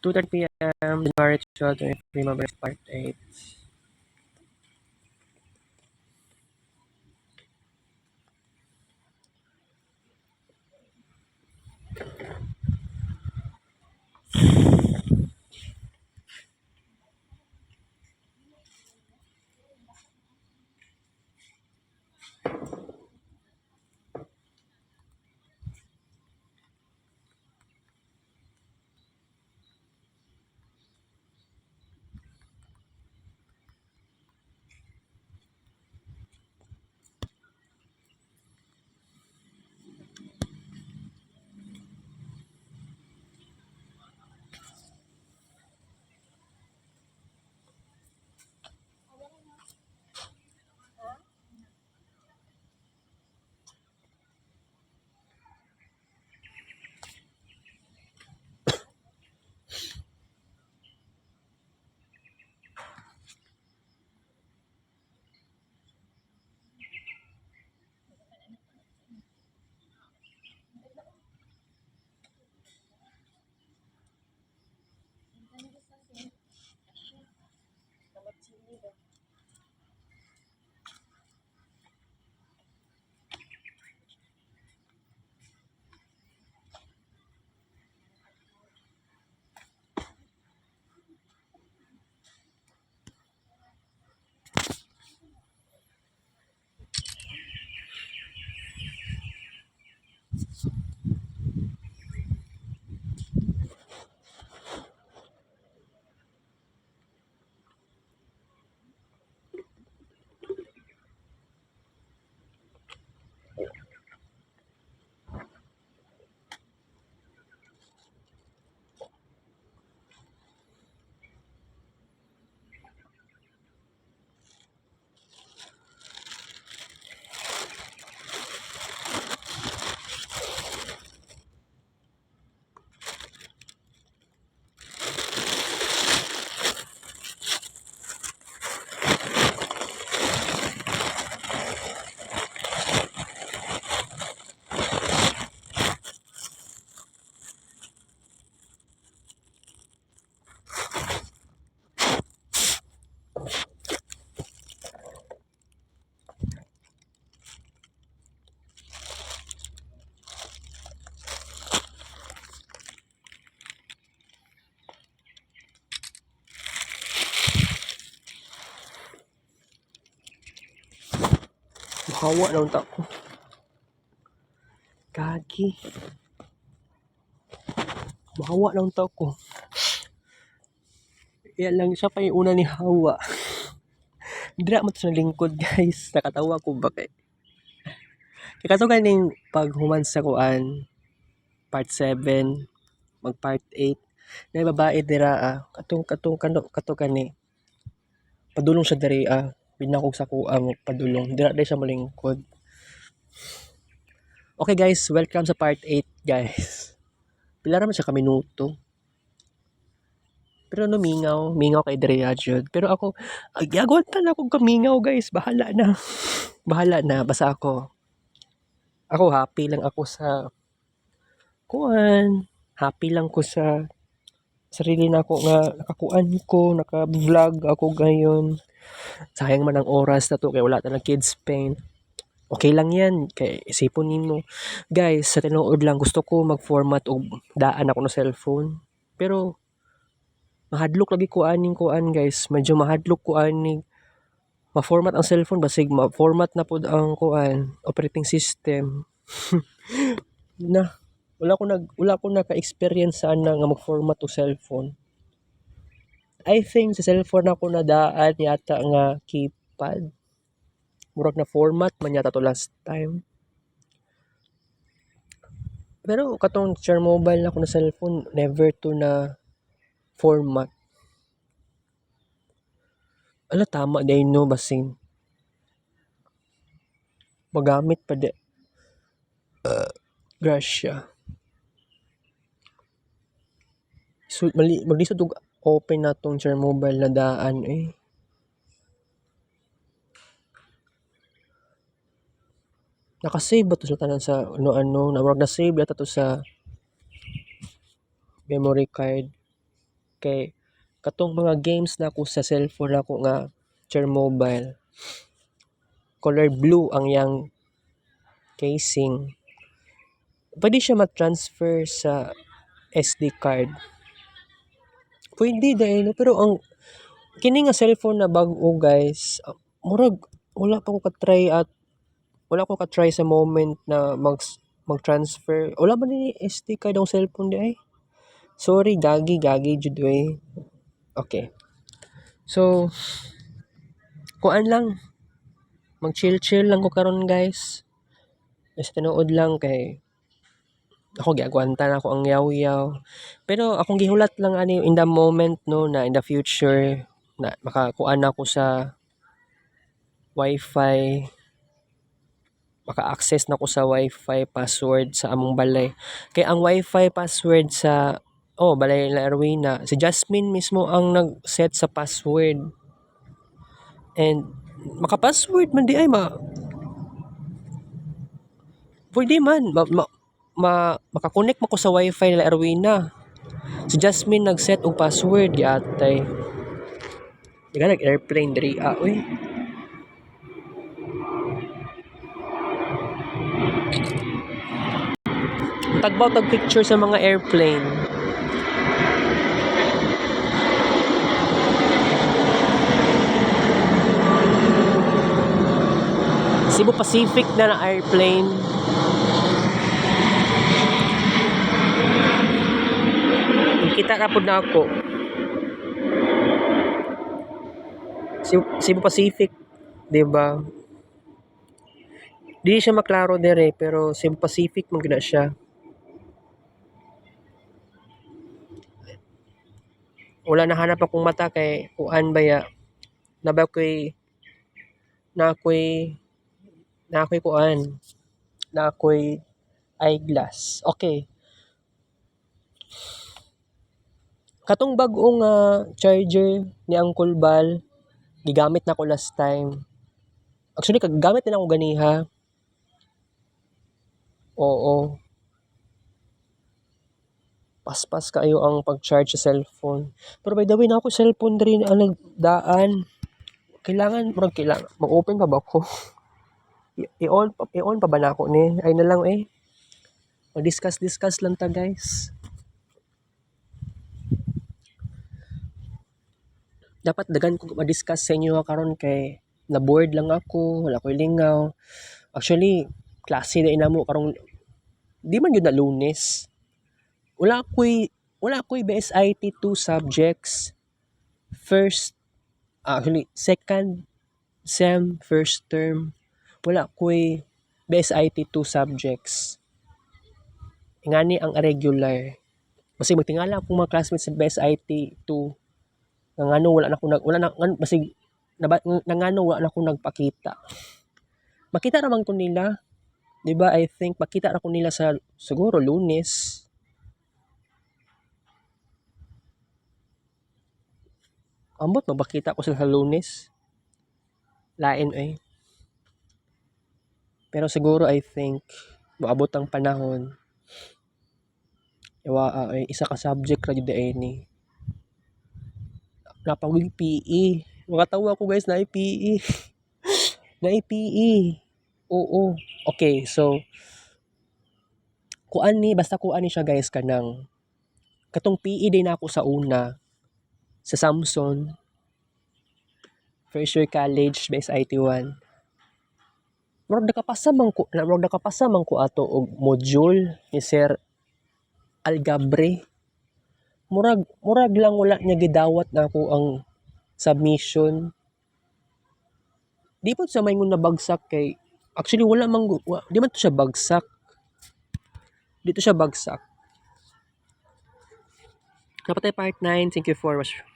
2:30 p.m. January 2023, Maverick Part 8. Hawa na unta ko. Kagi. Mahawa na unta ko. Yan lang siya pa yung una ni Hawa. Dira mo sa lingkod guys. Nakatawa ko ba kay. Kaso ganing paghuman sa kuan part 7 mag part 8 na babae dira katong kani padulong siya diri binakog sa kuan padulong dira siya malingkod. Okay guys, welcome sa part 8 guys. Pila naman siya ka minuto. Pero no mingaw kay diri jud. Pero ako agyagontan ako kamingaw guys, bahala na basta ako happy lang ako sa kuan. Happy lang ko sa sarili na ako nga nakakuan ko, naka-vlog ako ngayon. Sayang man ang oras na to kay wala ta ng kids paint. Okay lang yan kay isipon nimo. Guys, sa tinuod lang gusto ko mag-format og daan ako no cellphone. Pero mahadlok lagi ko aning kuan guys. Medyo mahadlok ko aning ma-format ang cellphone basig ma-format na pod ang kuan operating system. Na wala ko naka-experience sa ana nga mag-format og cellphone. I think sa cellphone ako nadaan yata nga keypad. Murag na format man yata to last time. Pero katong share mobile na ko na cellphone, never to na format. Ala tama day no basing magamit pa de. Grasya. So, maglisod og open na tong share mobile na daan Naka-save ba to sa tanan sa ano na murag na save yata to sa memory card. kay katong mga games na ako sa cellphone ako nga Mobile, color blue ang yang casing. Pwede siya ma-transfer sa SD card. Pwede dahil, pero ang kini nga cellphone na bag-o guys, murag wala pa ko ka-try sa moment na mag-transfer. Wala man ni SD card ang cellphone di ay. Sorry, gagi jud eh. Okay. So, kuan lang. Mag-chill lang ko karon guys. Just tinuod lang kay ako giagwantan ako ang yaw-yaw. Pero akong gihulat lang ani in the moment no na in the future na makakuan ako sa Wi-Fi, maka-access na ko sa Wi-Fi password sa among balay. Kay ang Wi-Fi password sa balay la Erwina, si Jasmine mismo ang nag-set sa password. And maka-password man di ay pwede man makakonect mo ko sa Wi-Fi nila Erwina. Si Jasmine nag-set og password yatay. Di ka nag-airplane diri uy. Tagbaw tag picture sa mga airplane. Cebu Pacific na airplane. Kita na po na ako. Cebu Pacific, 'di ba? Di siya maklaro dire pero Cebu Pacific man gina siya. Wala nahanap akong mata kay kuan baya na ba ko'y kuan na ako'y eyeglass. Okay. Katong bag-ong charger ni Uncle Bal, gigamit na ko last time. Actually, kagamit din ako ganiha. Oo. Paspas kayo ang pag-charge sa cellphone. Pero by the way, na ako cellphone rin ang nagdaan. Kailangan mag-open pa ba ako? I-on pa ba na ako ni? Ay na lang Mag-discuss lang ta guys. Dapat dagan ko ma-discuss sa inyo karon kay na-bored lang ako, wala ko lingaw. Actually, klase na inamo karong di man yun na Lunes. Wala ko'y BSIT 2 subjects. Second sem, first term. Wala ko'y BSIT 2 subjects. Ingani ang irregular. Kasi magtingala akong mga classmates sa BSIT 2. Nangano wala na ako nagpakita. Makita naman ko nila. 'Di ba? I think makita na ko nila sa siguro Lunes. Ambot mabakita ko sila sa Lunes. Lain Pero siguro I think maabot ang panahon. Isa ka subject ra jud ni. Napawig PE. Makatawa ko guys na PE. na PE. Oo. Okay, so basta kuan ni siya guys kanang katong PE din ako sa una sa Samson first year college base IT1. Murag nakapasa man ko ato og module ni Sir Algabre. Murag lang wala niya gidawat na ako ang submission. Di po sa may nabagsak kay actually di man to siya bagsak. Dito siya bagsak. Dapat part 9. Thank you for watching.